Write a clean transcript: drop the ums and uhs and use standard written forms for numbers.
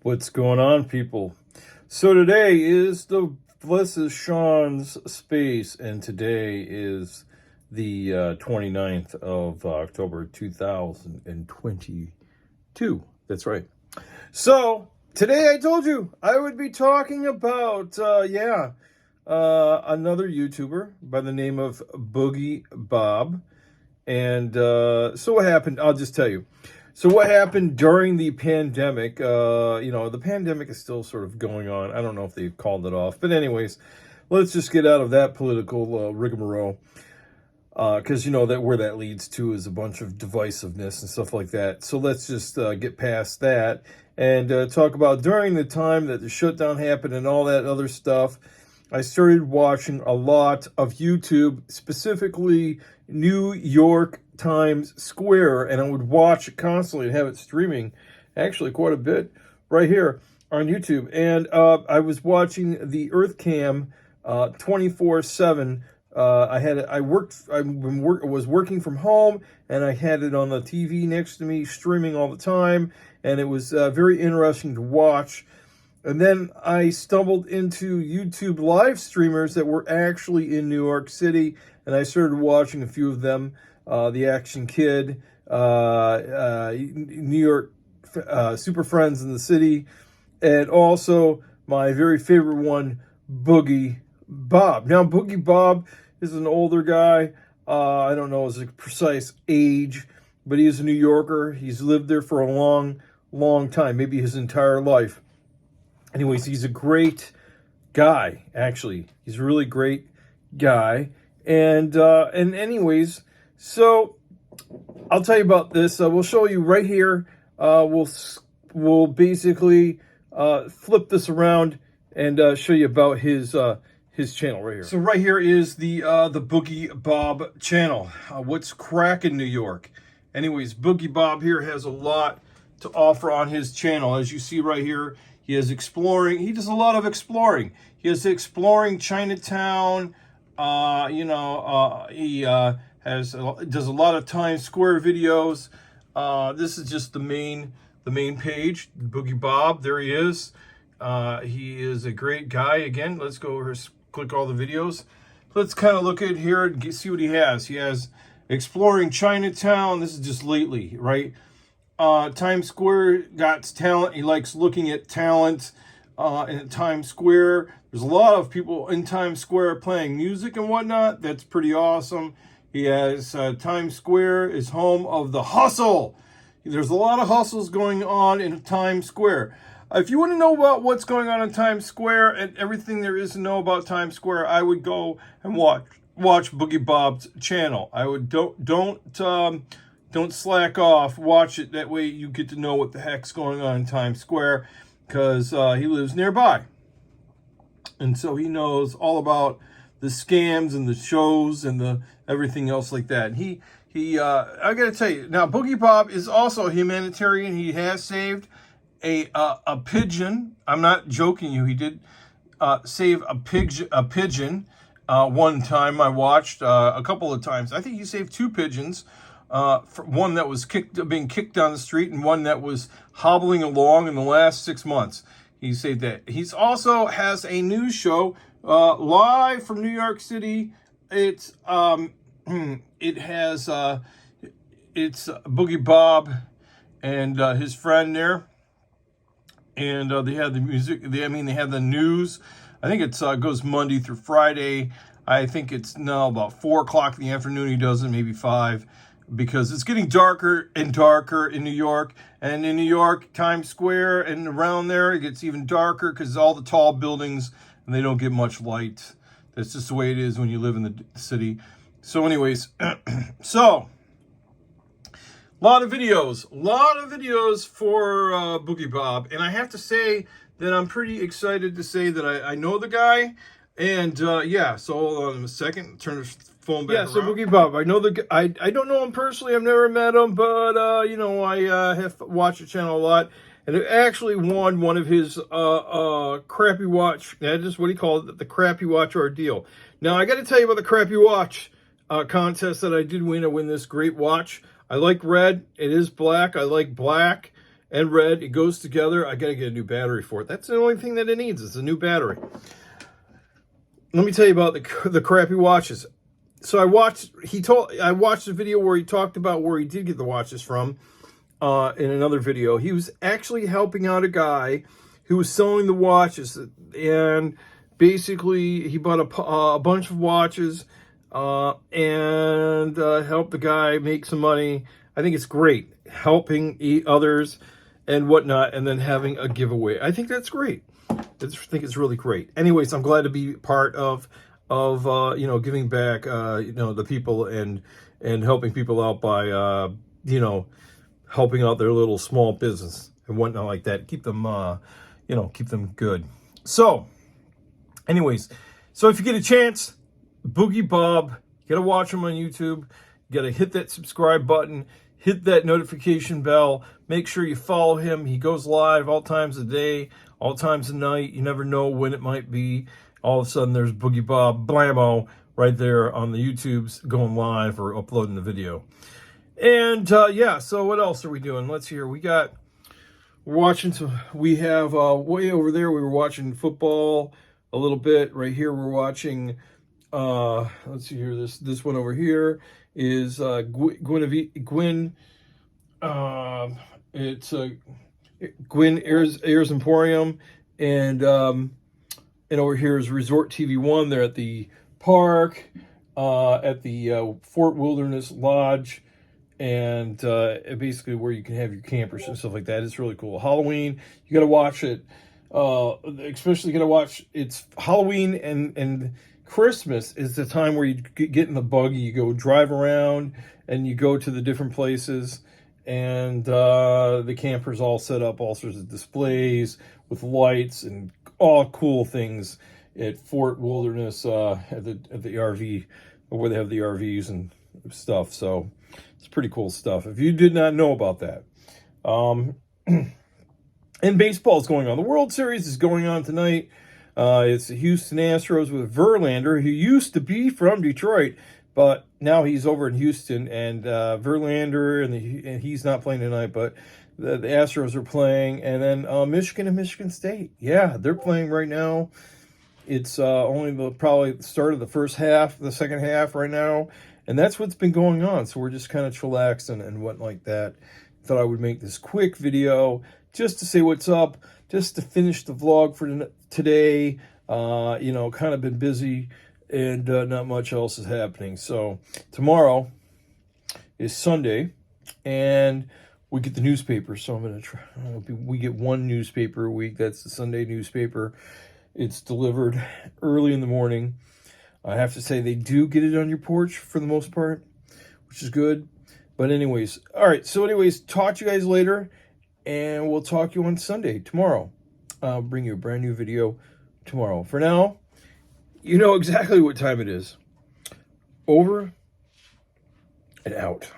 What's going on, people? So today is this is Sean's Space, and today is the 29th of October 2022. That's right. So today I told you I would be talking about another YouTuber by the name of Boogie Bob. And so what happened? I'll just tell you. So what happened during the pandemic? The pandemic is still sort of going on. I don't know if they've called it off. But anyways, let's just get out of that political rigmarole. Because that where that leads to is a bunch of divisiveness and stuff like that. So let's just get past that and talk about during the time that the shutdown happened and all that other stuff. I started watching a lot of YouTube, specifically New York Times Square, and I would watch it constantly and have it streaming, actually quite a bit, right here on YouTube. And I was watching the EarthCam 24/7. I was working from home, and I had it on the TV next to me, streaming all the time, and it was very interesting to watch. And then I stumbled into YouTube live streamers that were actually in New York City, and I started watching a few of them. The Action Kid, New York Super Friends in the City, and also my very favorite one, Boogie Bob. Now, Boogie Bob is an older guy. I don't know his precise age, but he is a New Yorker. He's lived there for a long, long time, maybe his entire life. Anyways, he's a great guy, actually. He's a really great guy. And anyways, so I'll tell you about this. We'll show you right here. We'll basically flip this around and show you about his channel right here. So right here is the Boogie Bob channel. What's cracking New York? Anyways, Boogie Bob here has a lot to offer on his channel. As you see right here, he is exploring. He does a lot of exploring. He is exploring Chinatown. He does a lot of Times Square videos. This is just the main page. Boogie Bob, there he is. He is a great guy. Again, let's go over, click all the videos. Let's kind of look at here and see what he has. He has exploring Chinatown. This is just lately, right? Times Square got talent. He likes looking at talent in Times Square. There's a lot of people in Times Square playing music and whatnot. That's pretty awesome. He has Times Square is home of the hustle. There's a lot of hustles going on in Times Square. If you want to know about what's going on in Times Square and everything there is to know about Times Square, I would go and watch Boogie Bob's channel. I would don't slack off. Watch it. That way you get to know what the heck's going on in Times Square, because he lives nearby. And so he knows all about the scams and the shows and the everything else like that. And I got to tell you, now Boogie Bob is also a humanitarian. He has saved a pigeon. I'm not joking you. He did save a pigeon one time. I watched a couple of times. I think he saved two pigeons. One that was being kicked down the street, and one that was hobbling along in the last 6 months. He said that. He's also has a news show live from New York City. It's Boogie Bob and his friend there, and they have the music. They have the news. I think it goes Monday through Friday. I think it's now about 4 o'clock in the afternoon. He does it, maybe 5. Because it's getting darker and darker in New York. And in New York, Times Square and around there, it gets even darker because all the tall buildings, and they don't get much light. That's just the way it is when you live in the city. So anyways, so a lot of videos for Boogie Bob. And I have to say that I'm pretty excited to say that I know the guy. And so hold on a second, turn the phone back around. So Boogie Bob, I know I don't know him personally, I've never met him, but I have watched the channel a lot, and it actually won one of his Crappy Watch. That is what he called it, the Crappy Watch ordeal. Now I got to tell you about the Crappy Watch contest that I did win. I win this great watch. I like red. It is black. I like black. and red. It goes together. I got to get a new battery for it. That's the only thing that it needs is a new battery. Let me tell you about the crappy watches. So I watched a video where he talked about where he did get the watches from in another video. He was actually helping out a guy who was selling the watches, and basically he bought a bunch of watches and helped the guy make some money. I think it's great, helping others and whatnot, and then having a giveaway. I think that's great. I think it's really great. Anyways, I'm glad to be part of you know, giving back, you know, the people and helping people out by you know, helping out their little small business and whatnot like that. Keep them you know, keep them good. So anyways, so if you get a chance, Boogie Bob, you gotta watch him on YouTube. You gotta hit that subscribe button, hit that notification bell. Make sure you follow him. He goes live all times of the day, all times of night. You never know when it might be. All of a sudden, there's Boogie Bob Blammo right there on the YouTubes going live or uploading the video. And yeah, so what else are we doing? Let's hear. We're watching. We have way over there. We were watching football a little bit. Right here, we're watching. Let's see here. This one over here is Gwyn. It's Gwyn Ayers Emporium, and over here is Resort TV One. They're at the park, at the Fort Wilderness Lodge, and basically where you can have your campers and stuff like that. It's really cool. Halloween, you got to watch it. Especially got to watch. It's Halloween and Christmas is the time where you get in the buggy, you go drive around, and you go to the different places, and the campers all set up all sorts of displays with lights and all cool things at Fort Wilderness at the RV, where they have the RVs and stuff. So it's pretty cool stuff. If you did not know about that. And baseball is going on. The World Series is going on tonight. It's the Houston Astros with Verlander, who used to be from Detroit, but now he's over in Houston. And Verlander, and he's not playing tonight, but the Astros are playing. And then Michigan and Michigan State. Yeah, they're playing right now. It's only probably the start of the first half, the second half right now. And that's what's been going on. So we're just kind of chillaxing and whatnot like that. Thought I would make this quick video just to say what's up, just to finish the vlog for today. You know, kind of been busy and not much else is happening. So tomorrow is Sunday and we get the newspaper. So I'm going to try, we get one newspaper a week. That's the Sunday newspaper. It's delivered early in the morning. I have to say they do get it on your porch for the most part, which is good. But anyways, all right. So anyways, talk to you guys later, and we'll talk to you on Sunday, tomorrow. I'll bring you a brand new video tomorrow. For now, you know exactly what time it is. Over and out.